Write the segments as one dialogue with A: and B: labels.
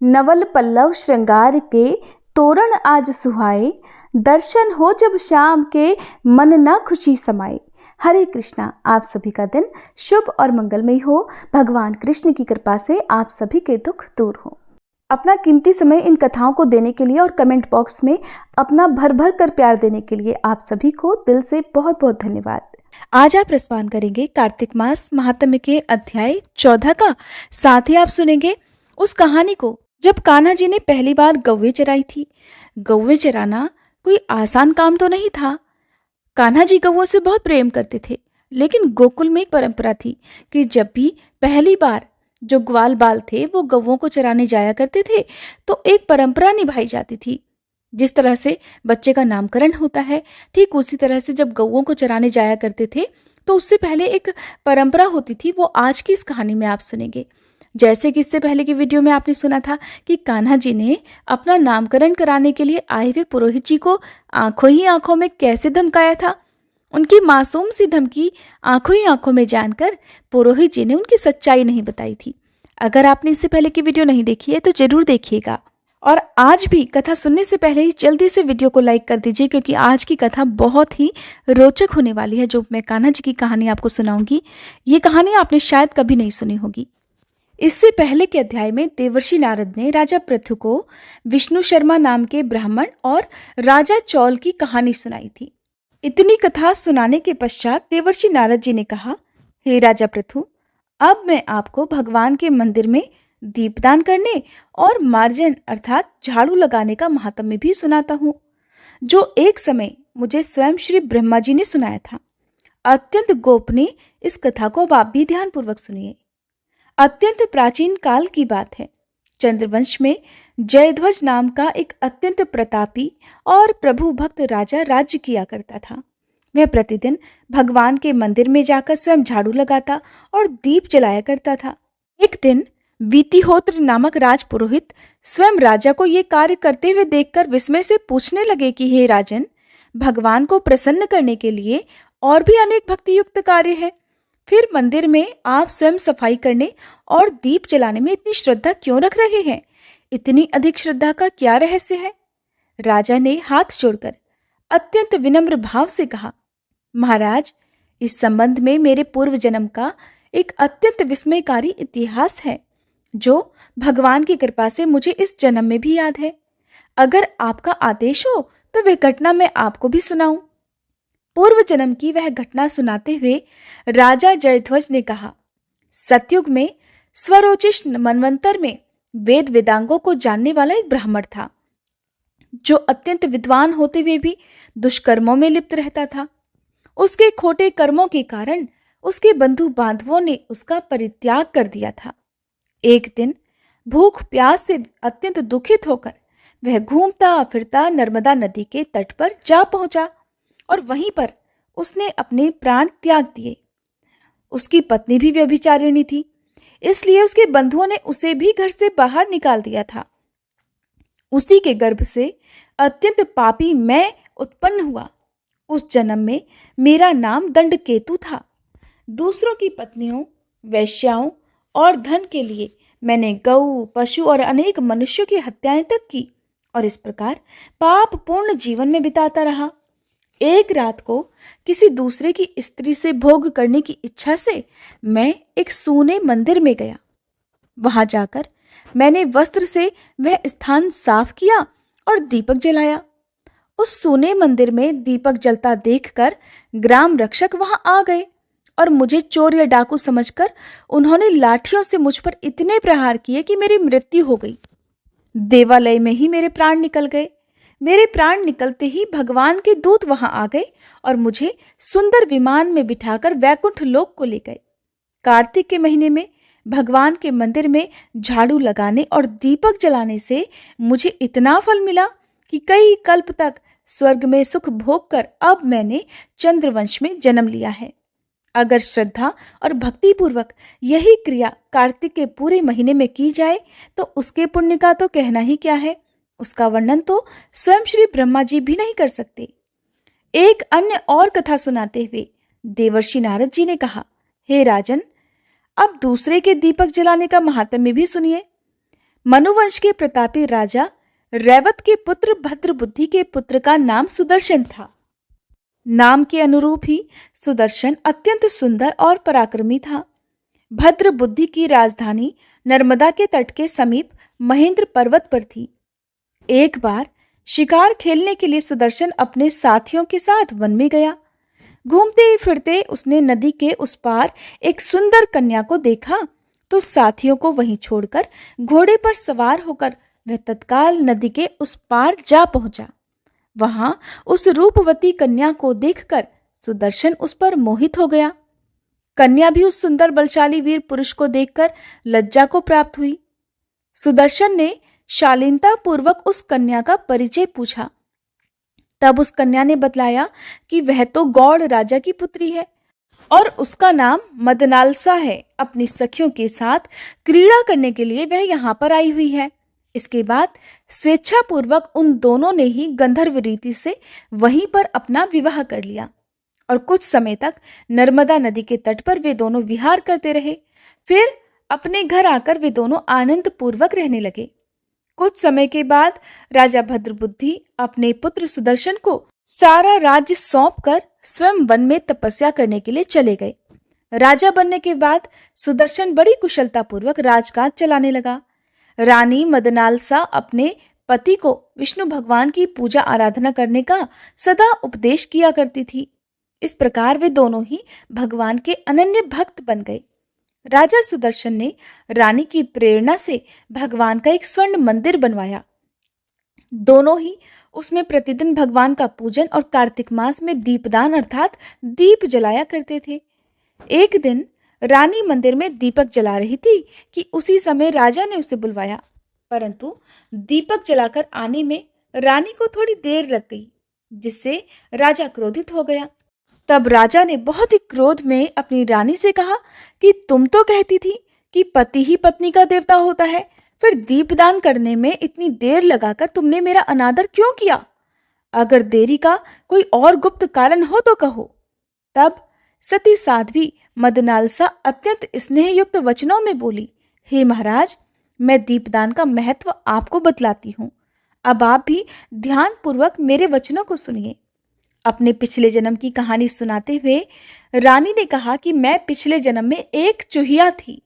A: नवल पल्लव श्रृंगार के तोरण आज सुहाए, दर्शन हो जब श्याम के मन न खुशी समाए। हरे कृष्णा। आप सभी का दिन शुभ और मंगलमय हो। भगवान कृष्ण की कृपा से आप सभी के दुख दूर हो। अपना कीमती समय इन कथाओं को देने के लिए और कमेंट बॉक्स में अपना भर भर कर प्यार देने के लिए आप सभी को दिल से बहुत बहुत धन्यवाद।
B: आज आप प्रस्तान करेंगे कार्तिक मास महात्म्य के अध्याय 14 का। साथ ही आप सुनेंगे उस कहानी को जब कान्हा जी ने पहली बार गौवें चराई थी। गौवें चराना कोई आसान काम तो नहीं था। कान्हा जी गौओं से बहुत प्रेम करते थे, लेकिन गोकुल में एक परंपरा थी कि जब भी पहली बार जो ग्वाल बाल थे वो गौओं को चराने जाया करते थे तो एक परंपरा निभाई जाती थी। जिस तरह से बच्चे का नामकरण होता है, ठीक उसी तरह से जब गौओं को चराने जाया करते थे तो उससे पहले एक परंपरा होती थी। वो आज की इस कहानी में आप सुनेंगे। जैसे कि इससे पहले की वीडियो में आपने सुना था कि कान्हा जी ने अपना नामकरण कराने के लिए आए हुए पुरोहित जी को आंखों ही आंखों में कैसे धमकाया था। उनकी मासूम सी धमकी आंखों ही आंखों में जानकर पुरोहित जी ने उनकी सच्चाई नहीं बताई थी। अगर आपने इससे पहले की वीडियो नहीं देखी है तो जरूर देखिएगा। और आज भी कथा सुनने से पहले ही जल्दी से वीडियो को लाइक कर दीजिए, क्योंकि आज की कथा बहुत ही रोचक होने वाली है। जो मैं कान्हा जी की कहानी आपको सुनाऊंगी, ये कहानी आपने शायद कभी नहीं सुनी होगी। इससे पहले के अध्याय में देवर्षि नारद ने राजा पृथु को विष्णु शर्मा नाम के ब्राह्मण और राजा चौल की कहानी सुनाई थी। इतनी कथा सुनाने के पश्चात देवर्षि नारद जी ने कहा, हे राजा पृथु, अब मैं आपको भगवान के मंदिर में दीपदान करने और मार्जन अर्थात झाड़ू लगाने का महात्म्य भी सुनाता हूँ, जो एक समय मुझे स्वयं श्री ब्रह्मा जी ने सुनाया था। अत्यंत गोपनीय इस कथा को अब आप भी ध्यानपूर्वक सुनिए। अत्यंत प्राचीन काल की बात है। चंद्रवंश में जयध्वज नाम का एक अत्यंत प्रतापी और प्रभु भक्त राजा राज्य किया करता था। वह प्रतिदिन भगवान के मंदिर में जाकर स्वयं झाड़ू लगाता और दीप जलाया करता था। एक दिन वीतिहोत्र नामक राजपुरोहित स्वयं राजा को ये कार्य करते हुए देखकर विस्मय से पूछने लगे कि हे राजन, भगवान को प्रसन्न करने के लिए और भी अनेक भक्ति युक्त कार्य है, फिर मंदिर में आप स्वयं सफाई करने और दीप जलाने में इतनी श्रद्धा क्यों रख रहे हैं? इतनी अधिक श्रद्धा का क्या रहस्य है? राजा ने हाथ जोड़कर अत्यंत विनम्र भाव से कहा, महाराज, इस संबंध में मेरे पूर्व जन्म का एक अत्यंत विस्मयकारी इतिहास है, जो भगवान की कृपा से मुझे इस जन्म में भी याद है। अगर आपका आदेश हो तो वह घटना मैं आपको भी सुनाऊं। पूर्व जन्म की वह घटना सुनाते हुए राजा जयध्वज ने कहा, सतयुग में स्वरोचिष मनवंतर में वेद वेदांगों को जानने वाला एक ब्राह्मण था, जो अत्यंत विद्वान होते हुए भी दुष्कर्मों में लिप्त रहता था। उसके खोटे कर्मों के कारण उसके बंधु बांधवों ने उसका परित्याग कर दिया था। एक दिन भूख प्यास से अत्यंत दुखित होकर वह घूमता फिरता नर्मदा नदी के तट पर जा पहुंचा और वहीं पर उसने अपने प्राण त्याग दिए। उसकी पत्नी भी व्यभिचारिणी थी, इसलिए उसके बंधुओं ने उसे भी घर से बाहर निकाल दिया था। उसी के गर्भ से अत्यंत पापी मैं उत्पन्न हुआ। उस जन्म में मेरा नाम दंडकेतु था। दूसरों की पत्नियों, वैश्याओं और धन के लिए मैंने गौ, पशु और अनेक मनुष्यों की हत्याएं तक की और इस प्रकार पाप पूर्ण जीवन में बिताता रहा। एक रात को किसी दूसरे की स्त्री से भोग करने की इच्छा से मैं एक सूने मंदिर में गया। वहां जाकर मैंने वस्त्र से वह स्थान साफ किया और दीपक जलाया। उस सूने मंदिर में दीपक जलता देखकर ग्राम रक्षक वहां आ गए और मुझे चोर या डाकू समझकर उन्होंने लाठियों से मुझ पर इतने प्रहार किए कि मेरी मृत्यु हो गई। देवालय में ही मेरे प्राण निकल गए। मेरे प्राण निकलते ही भगवान के दूत वहां आ गए और मुझे सुंदर विमान में बिठाकर वैकुंठ लोक को ले गए। कार्तिक के महीने में भगवान के मंदिर में झाड़ू लगाने और दीपक जलाने से मुझे इतना फल मिला कि कई कल्प तक स्वर्ग में सुख भोग कर अब मैंने चंद्रवंश में जन्म लिया है। अगर श्रद्धा और भक्ति पूर्वक यही क्रिया कार्तिक के पूरे महीने में की जाए तो उसके पुण्य का तो कहना ही क्या है। उसका वर्णन तो स्वयं श्री ब्रह्मा जी भी नहीं कर सकते। एक अन्य और कथा सुनाते हुए देवर्षि नारद जी ने कहा, हे राजन, अब दूसरे के दीपक जलाने का महात्म्य भी सुनिए। मनुवंश के प्रतापी राजा रैवत के पुत्र भद्रबुद्धि के पुत्र का नाम सुदर्शन था। नाम के अनुरूप ही सुदर्शन अत्यंत सुंदर और पराक्रमी था। भद्रबुद्धि की राजधानी नर्मदा के तट के समीप महेंद्र पर्वत पर थी। एक बार शिकार खेलने के लिए सुदर्शन अपने साथियों के साथ वन में गया। घूमते फिरते उसने नदी के उस पार एक सुंदर कन्या को देखा तो साथियों को वहीं छोड़कर घोड़े पर सवार होकर वह तत्काल नदी के उस पार जा पहुंचा। वहां उस रूपवती कन्या को देखकर सुदर्शन उस पर मोहित हो गया। कन्या भी उस सुंदर बलशाली वीर पुरुष को देखकर लज्जा को प्राप्त हुई। सुदर्शन ने शालीनता पूर्वक उस कन्या का परिचय पूछा। तब उस कन्या ने बतलाया कि वह तो गौड़ राजा की पुत्री है और उसका नाम मदनालसा है। अपनी सखियों के साथ क्रीड़ा करने के लिए वह यहाँ पर आई हुई है। इसके बाद स्वेच्छा पूर्वक उन दोनों ने ही गंधर्व रीति से वहीं पर अपना विवाह कर लिया और कुछ समय तक नर्मदा नदी के तट पर वे दोनों विहार करते रहे। फिर अपने घर आकर वे दोनों आनंद पूर्वक रहने लगे। कुछ समय के बाद राजा भद्रबुद्धि अपने पुत्र सुदर्शन को सारा राज्य सौंपकर स्वयं वन में तपस्या करने के लिए चले गए। राजा बनने के बाद सुदर्शन बड़ी कुशलता पूर्वक राजकाज चलाने लगा। रानी मदनालसा अपने पति को विष्णु भगवान की पूजा आराधना करने का सदा उपदेश किया करती थी। इस प्रकार वे दोनों ही भगवान के अनन्य भक्त बन गए। राजा सुदर्शन ने रानी की प्रेरणा से भगवान का एक स्वर्ण मंदिर बनवाया। दोनों ही उसमें प्रतिदिन भगवान का पूजन और कार्तिक मास में दीपदान अर्थात दीप जलाया करते थे। एक दिन रानी मंदिर में दीपक जला रही थी कि उसी समय राजा ने उसे बुलवाया, परंतु दीपक जलाकर आने में रानी को थोड़ी देर लग गई, जिससे राजा क्रोधित हो गया। तब राजा ने बहुत ही क्रोध में अपनी रानी से कहा कि तुम तो कहती थी कि पति ही पत्नी का देवता होता है, फिर दीपदान करने में इतनी देर लगाकर तुमने मेरा अनादर क्यों किया? अगर देरी का कोई और गुप्त कारण हो तो कहो। तब सती साध्वी मदनालसा अत्यंत स्नेहयुक्त वचनों में बोली, हे महाराज, मैं दीपदान का महत्व आपको बतलाती हूँ। अब आप भी ध्यान पूर्वक मेरे वचनों को सुनिए। अपने पिछले जन्म की कहानी सुनाते हुए रानी ने कहा कि मैं पिछले जन्म में एक चूहिया थी।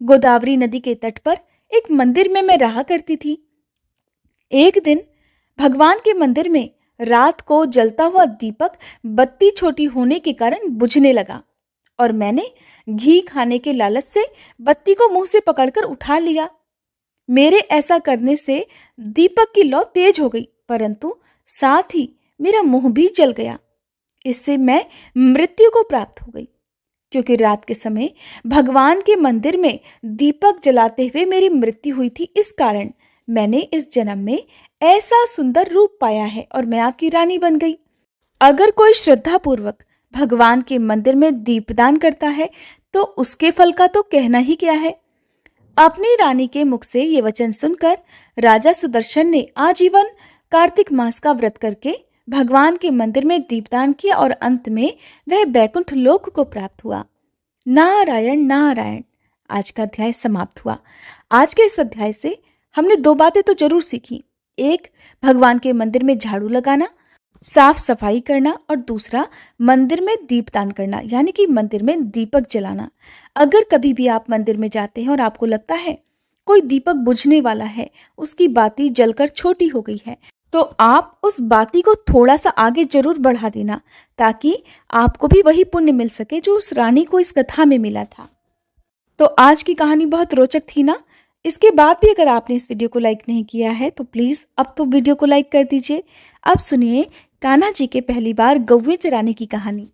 B: गोदावरी नदी के तट पर एक मंदिर में मैं रहा करती थी। एक दिन भगवान के मंदिर में रात को जलता हुआ दीपक बत्ती छोटी होने के कारण बुझने लगा और मैंने घी खाने के लालच से बत्ती को मुंह से पकड़कर उठा लिया। मेरे ऐसा करने से दीपक की लौ तेज हो गई, परंतु साथ ही मेरा मुंह भी जल गया। इससे मैं मृत्यु को प्राप्त हो गई। क्योंकि रात के समय भगवान के मंदिर में दीपक जलाते हुए मेरी मृत्यु हुई थी, इस कारण मैंने इस जन्म में ऐसा सुंदर रूप पाया है और मैं आपकी रानी बन गई। अगर कोई श्रद्धा पूर्वक भगवान के मंदिर में दीपदान करता है तो उसके फल का तो कहना ही क्या है। अपनी रानी के मुख से ये वचन सुनकर राजा सुदर्शन ने आजीवन कार्तिक मास का व्रत करके भगवान के मंदिर में दीपदान किया और अंत में वह बैकुंठ लोक को प्राप्त हुआ। नारायण नारायण। आज का अध्याय समाप्त हुआ। आज के इस अध्याय से हमने दो बातें तो जरूर सीखी। एक, भगवान के मंदिर में झाड़ू लगाना, साफ सफाई करना, और दूसरा मंदिर में दीपदान करना, यानी कि मंदिर में दीपक जलाना। अगर कभी भी आप मंदिर में जाते हैं और आपको लगता है कोई दीपक बुझने वाला है, उसकी बाती जलकर छोटी हो गई है, तो आप उस बाती को थोड़ा सा आगे जरूर बढ़ा देना, ताकि आपको भी वही पुण्य मिल सके जो उस रानी को इस कथा में मिला था। तो आज की कहानी बहुत रोचक थी ना। इसके बाद भी अगर आपने इस वीडियो को लाइक नहीं किया है तो प्लीज अब तो वीडियो को लाइक कर दीजिए। अब सुनिए कान्हा जी के पहली बार गौवें चराने की कहानी।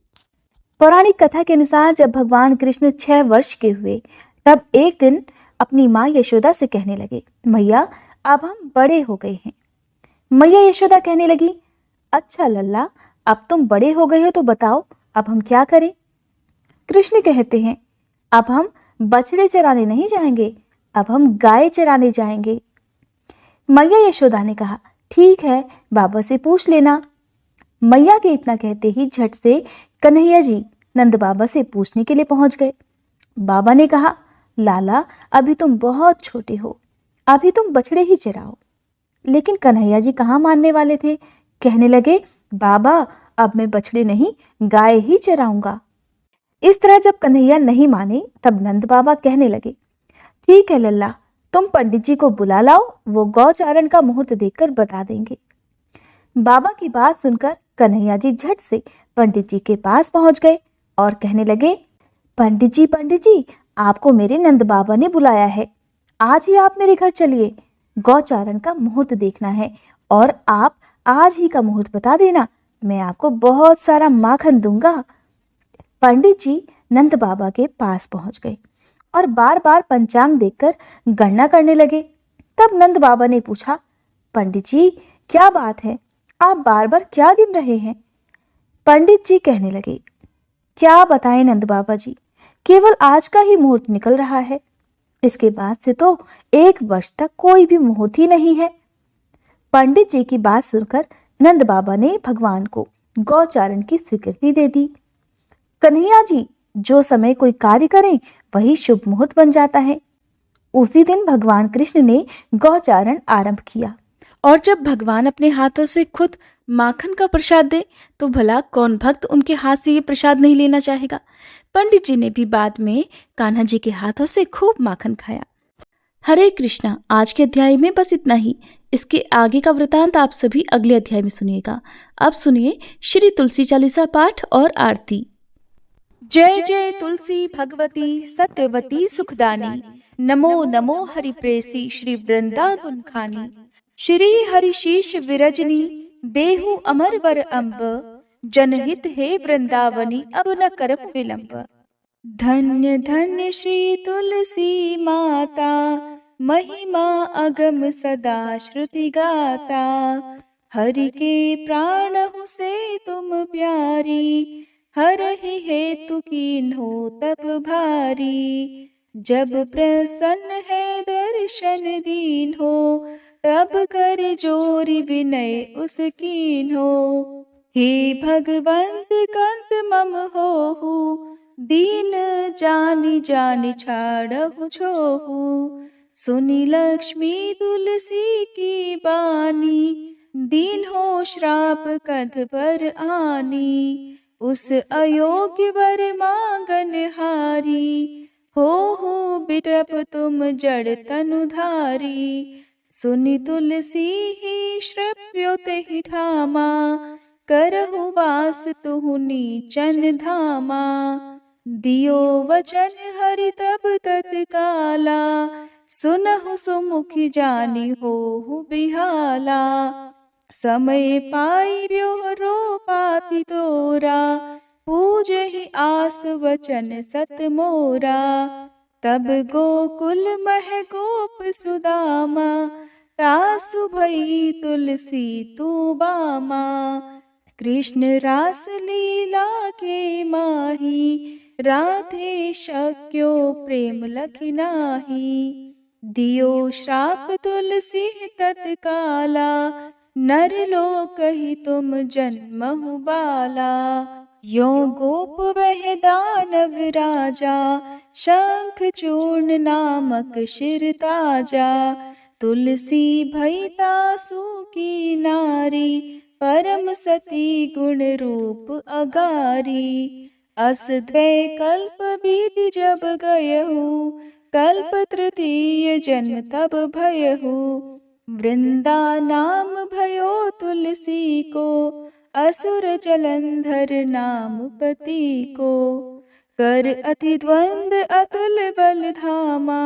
B: पौराणिक कथा के अनुसार जब भगवान कृष्ण 6 वर्ष के हुए तब एक दिन अपनी माँ यशोदा से कहने लगे, मैया अब हम बड़े हो गए हैं। मैया यशोदा कहने लगी, अच्छा लल्ला, अब तुम बड़े हो गए हो तो बताओ अब हम क्या करें। कृष्ण कहते हैं, अब हम बछड़े चराने नहीं जाएंगे, अब हम गाय चराने जाएंगे। मैया यशोदा ने कहा, ठीक है, बाबा से पूछ लेना। मैया के इतना कहते ही झट से कन्हैया जी नंद बाबा से पूछने के लिए पहुंच गए। बाबा ने कहा, लाला अभी तुम बहुत छोटे हो, अभी तुम बछड़े ही चराओ। लेकिन कन्हैया जी कहाँ मानने वाले थे। कहने लगे, बाबा अब मैं बछड़े नहीं गाय ही चराऊंगा। इस तरह जब कन्हैया नहीं माने तब नंद बाबा कहने लगे, ठीक है लल्ला, तुम पंडित जी को बुला लाओ, वो गौचारण का मुहूर्त देखकर बता देंगे। बाबा की बात सुनकर कन्हैया जी झट से पंडित जी के पास पहुंच गए और कहने लगे, पंडित जी आपको मेरे नंद बाबा ने बुलाया है। आज ही आप मेरे घर चलिए, गौचारण का मुहूर्त देखना है और आप आज ही का मुहूर्त बता देना, मैं आपको बहुत सारा माखन दूंगा। पंडित जी नंद बाबा के पास पहुंच गए और बार बार पंचांग देखकर गणना करने लगे। तब नंद बाबा ने पूछा, पंडित जी क्या बात है, आप बार बार क्या गिन रहे हैं। पंडित जी कहने लगे, क्या बताएं नंद बाबा जी, केवल आज का ही मुहूर्त निकल रहा है, इसके बाद से तो 1 वर्ष तक कोई भी मुहूर्त ही नहीं है। पंडित जी की बात सुनकर नंद बाबा ने भगवान को गौचारण की स्वीकृति दे दी। कन्हैया जी जो समय कोई कार्य करें वही शुभ मुहूर्त बन जाता है। उसी दिन भगवान कृष्ण ने गौचारण आरंभ किया और जब भगवान अपने हाथों से खुद माखन का प्रसाद दे तो भला कौन भक्त उनके हाथ से ये प्रसाद नहीं लेना चाहेगा। पंडित जी ने भी बाद में कान्हा जी के हाथों से खूब माखन खाया। हरे कृष्णा। आज के अध्याय में बस इतना ही। इसके आगे का वृतांत आप सभी अगले अध्याय में सुनिएगा। अब सुनिए श्री तुलसी चालीसा पाठ और आरती। जय जय तुलसी भगवती सत्यवती सुखदानी, नमो नमो हरि प्रेसी श्री वृंदावन खानी। श्री हरि शीश विरजनी देहु अमर वर अम्ब, जनहित हे वृंदावनी अब न करप विलंब। धन्य धन्य श्री तुलसी माता, महिमा अगम सदा श्रुति गाता। हरि के प्राणहु से तुम प्यारी, हरहि हेतु कीन्हो तप भारी। जब प्रसन्न है दर्शन दीन्हो, तब कर जोरी विनय उस कीन्हो। हे भगवंत कंत मम होहु, दीन जानि जानि छाड़हु छोहु। सुनी लक्ष्मी तुलसी की बानी, दीन हो श्राप कध पर आनी। उस अयोग्य वर मांगन हारी, हो बिटप तुम जड़ तनुधारी। सुनि तुलसी ही श्रव्योत ही ठामा, करहु वास तुहु नीचन धामा। दियो वचन हरि तब तत्काला, सुनहु सुमुखी जानी होहु बिहाला। समय पाई ब्योहरो पापी तोरा, पूजहि आस वचन सत मोरा। तब गोकुल मह गोप सुदामा, तासु भई तुलसी तू बामा। कृष्ण रास लीला के माही, राधे शक्यो प्रेम लखि नाही। दियो श्राप तुलसी तत्काला, नर लोक ही तुम जन्महु बाला। यो गोप वह दानव राजा, शंख चूर्ण नामक शिर ताजा। तुलसी भई तासु की नारी, परम सती गुण रूप अगारी। अस द्वै कल्प बीति जब गयहु, कल्प तृतीय जन्म तब भयहु। वृंदा नाम भयो तुलसी को, असुर जलंधर नाम पति को। कर अति द्वंद अतुल बल धामा,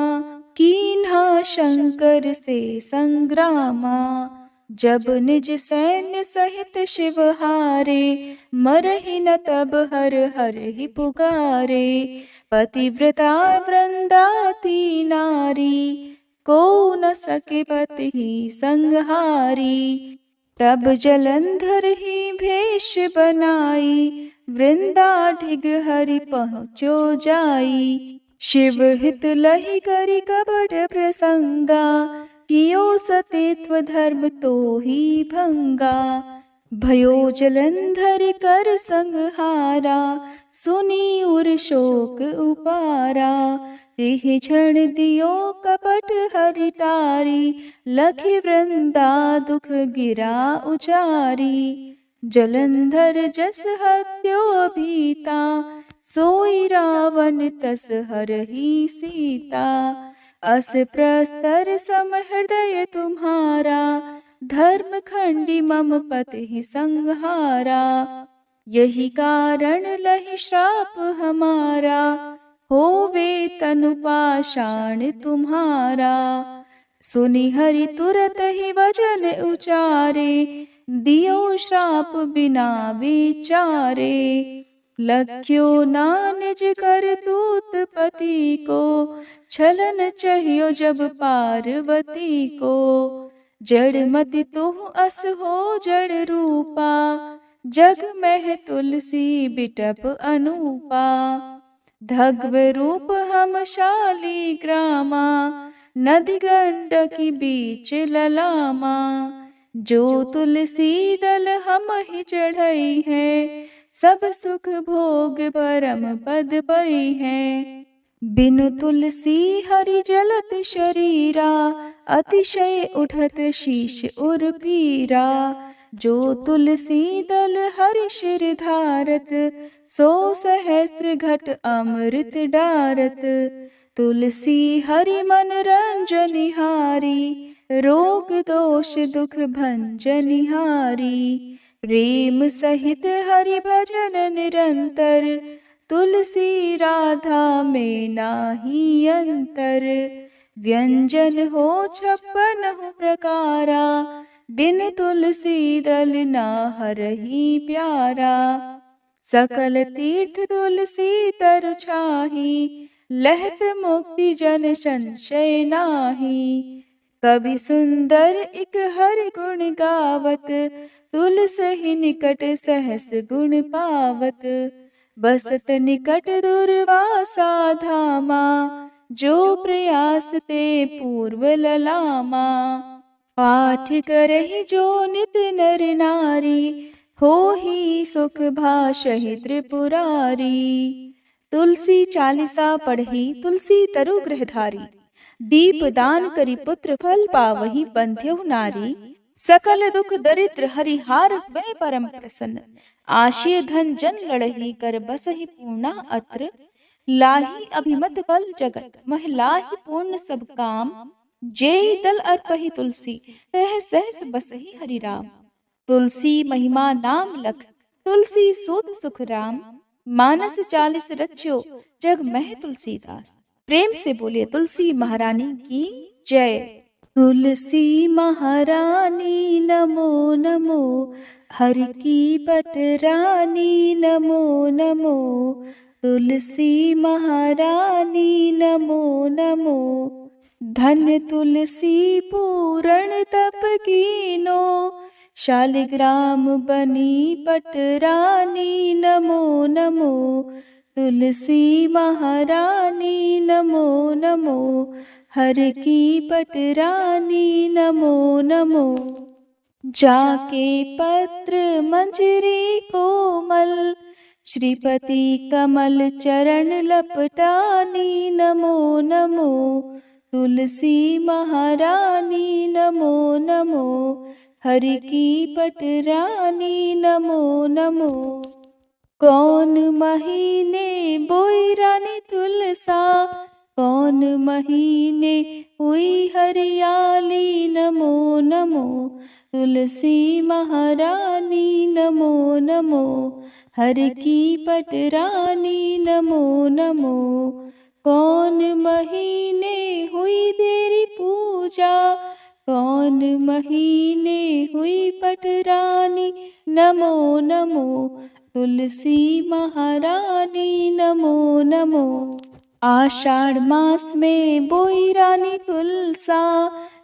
B: कीन्हा शंकर से संग्रामा। जब निज सैन्य सहित शिव हारे, मरहि न तब हर हर ही पुकारे। पतिव्रता वृंदाती नारी, को न सके पति ही संहारी। तब जलंधर ही भेष बनाई, वृंदा ढिग हरि पहुँचो जाई। शिव हित लहि करि कपट प्रसंगा, कियो सतीत्व धर्म तो ही भंगा। भयो जलंधर कर संहारा, सुनी उर शोक उपारा। तेह क्षण दियो कपट हरि टारी, लखि वृंदा दुख गिरा उचारी। जलंधर जस हत्यो भीता, सोई रावण तस हरहि सीता। अस प्रस्तर सम हृदय तुम्हारा, धर्म खंडी मम पति संहारा। यही कारण लहि श्राप हमारा, होवे तनु पाषाण तुम्हारा। सुनि हरि तुरत ही वचन उचारे, दियो श्राप बिना विचारे। लख्यो ना निज करतूत पति को, छलन चाहियो जब पार्वती को। जड़ मति तुह अस हो जड़ रूपा, जग में तुलसी बिटप अनूपा। धग्व रूप हम शाली ग्रामा, नदी गंडकी बीच ललामा। जो तुलसी दल हम ही चढ़ई है, सब सुख भोग परम पद पई है। बिनु तुलसी हरि जलत शरीरा, अतिशय उठत शीश उर पीरा। जो तुलसी दल हरि शिर धारत, सो सहस्त्र घट अमृत डारत। तुलसी हरि मन रंजनिहारी, रोग दोष दुख भंजनिहारी। प्रेम सहित हरि भजन निरंतर, तुलसी राधा में नाही अंतर। व्यंजन हो 56 प्रकारा, बिन तुलसी दल ना हरहि प्यारा। सकल तीर्थ तुलसी तरु छाही, लहत मुक्ति जन संशय नाही। कवि सुंदर एक हरि गुण गावत, तुलसी निकट सहस गुण पावत। बसत निकट दुर्वासा धामा, जो प्रयास ते पूर्व ललामा। पाठ करहि जो नित नर नारी, होहि सुख भाषहि त्रिपुरारी। तुलसी चालीसा पढ़ी तुलसी तरु गृहधारी, दीप दान करी पुत्र फल पावहि बंध्यहु नारी। सकल दुख दरिद्र हरिहार हुए परम प्रसन्न, आशय धन जन लड़ही कर बसहि पूर्णा अत्र। लाही अभिमत फल जगत महिलाहि पूर्ण सब काम, जेहि दल अर्पहि तुलसी तह सहस बसहि हरि राम। तुलसी महिमा नाम लख, तुलसी सूत सुख राम। मानस 40 रच्यो, जग मह तुलसीदास। प्रेम से बोलिए तुलसी महारानी की जय। तुलसी महारानी नमो नमो, हरि की पटरानी नमो नमो। तुलसी महारानी नमो नमो, धन तुलसी पूरण तप कीनो। शालिग्राम बनी पटरानी नमो नमो। तुलसी महारानी नमो नमो, हर की पटरानी नमो नमो। जाके पत्र मंजरी कोमल, श्रीपति कमल चरण लपटानी नमो नमो। तुलसी महारानी नमो नमो, हरि की पटरानी नमो नमो। कौन महीने बोई रानी तुलसा, कौन महीने हुई हरियाली नमो नमो। तुलसी महारानी नमो नमो, हर की पटरानी नमो नमो। कौन महीने हुई तेरी पूजा, कौन महीने हुई पटरानी नमो नमो। तुलसी महारानी नमो नमो। आषाढ़ मास में बोई रानी तुलसा,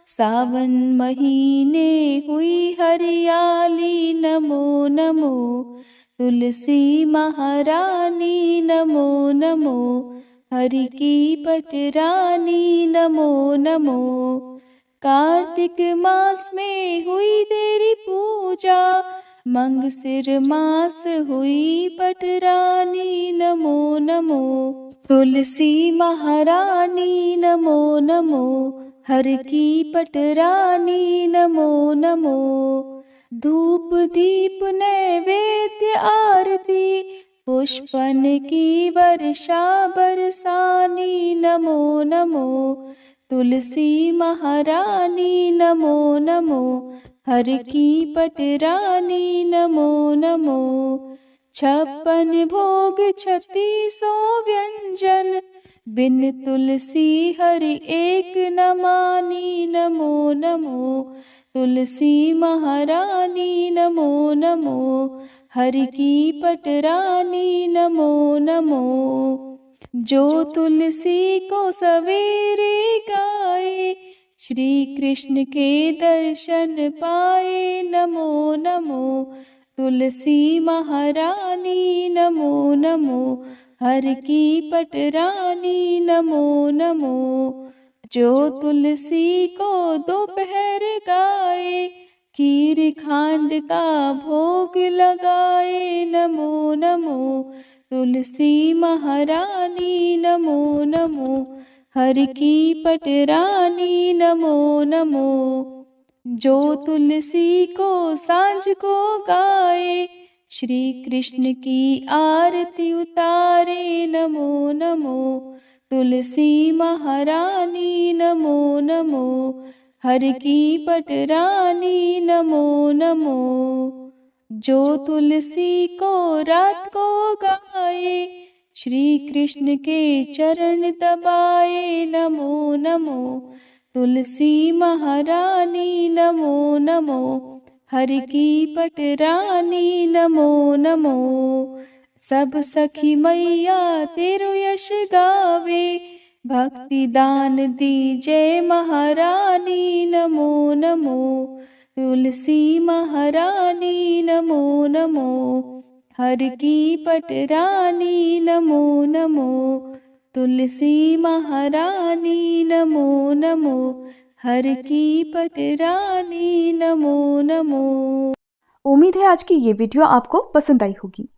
B: सावन महीने हुई हरियाली नमो नमो। तुलसी महारानी नमो नमो, हरि की पटरानी नमो नमो। कार्तिक मास में हुई तेरी पूजा, मंगसिर मास हुई पटरानी, नमो नमो। तुलसी महारानी नमो नमो, हर की पटरानी नमो नमो। धूप दीप नैवेद्य आरती, पुष्पन की वर्षा बरसानी, नमो नमो। तुलसी महारानी नमो नमो, हर की पटरानी नमो नमो। 56 भोग 36 व्यंजन, बिन तुलसी हरि एक न मानी, नमो नमो। तुलसी महारानी नमो नमो, हरि की पटरानी नमो नमो। जो तुलसी को सवेरे गाए, श्री कृष्ण के दर्शन पाए, नमो नमो। तुलसी महारानी नमो नमो, हर की पटरानी नमो नमो। जो तुलसी को दोपहर गाए, खीर खांड का भोग लगाए, नमो नमो। तुलसी महारानी नमो नमो, हर की पटरानी नमो नमो। जो तुलसी को सांझ को गाए, श्री कृष्ण की आरती उतारे, नमो नमो। तुलसी महारानी नमो नमो, हर की पटरानी नमो नमो। जो तुलसी को रात को गाए, श्री कृष्ण के चरण दबाए, नमो नमो। तुलसी महारानी नमो नमो, हर की पटरानी नमो नमो। सब सखी मैया तेरो यश गावे, भक्ति दान दी जय महारानी, नमो नमो। तुलसी महारानी नमो नमो, हर की पटरानी नमो नमो। तुलसी महारानी नमो नमो, हर की पटरानी नमो नमो।
A: उम्मीद है आज की ये वीडियो आपको पसंद आई होगी।